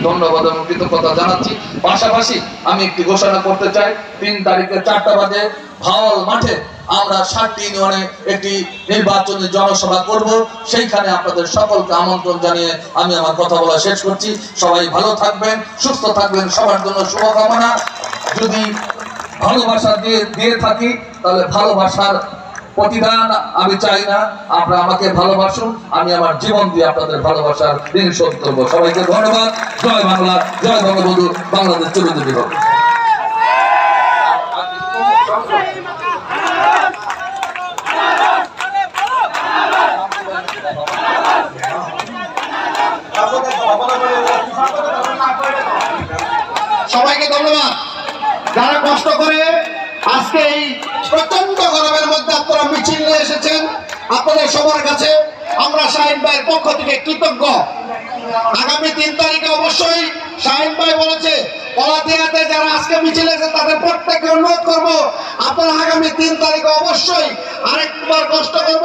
ধন্যবাদ এবং কৃতজ্ঞতা জানাচ্ছি। পাশাপাশি আমি একটি ঘোষণা করতে চাই, 3 তারিখে 4টা বাজে ভাওয়াল মাঠে আমরা 7টি ইউনিয়নে একটি নির্বাচনী জনসভা করব। সেইখানে আপনাদের সকলকে আমন্ত্রণ জানিয়ে আমি আমার কথা বলা শেষ করছি। সবাই ভালো থাকবেন, সুস্থ থাকবেন, সবার জন্য শুভকামনা। যদি ভালোবাসা দিয়ে থাকি তাহলে ভালোবাসার প্রতিদান আমি চাই না। আপনারা আমাকে ভালোবাসুন, আমি আমার জীবন দিয়ে আপনাদের ভালোবাসার ঋণ শোধ করবো। সবাইকে ধন্যবাদ। জয় বাংলা, জয় বঙ্গবন্ধু, বাংলাদেশ চিরজীবী হোক। সবাইকে ধন্যবাদ যারা কষ্ট করে আজকে এই প্রচন্ড গরমের মধ্যে আপনারা মিছিল নিয়ে এসেছেন। আপনাদের সবার কাছে আমরা শাহিন ভাইয়ের পক্ষ থেকে কৃতজ্ঞ। আগামী 3 তারিখে অবশ্যই শাহিন ভাই বলেছে পলাদিয়াতে যারা আজকে মিছিল এসেছে তাদের প্রত্যেককে অনুরোধ করবো আপনারা আগামী 3 তারিখে অবশ্যই আরেকবার কষ্ট করবেন।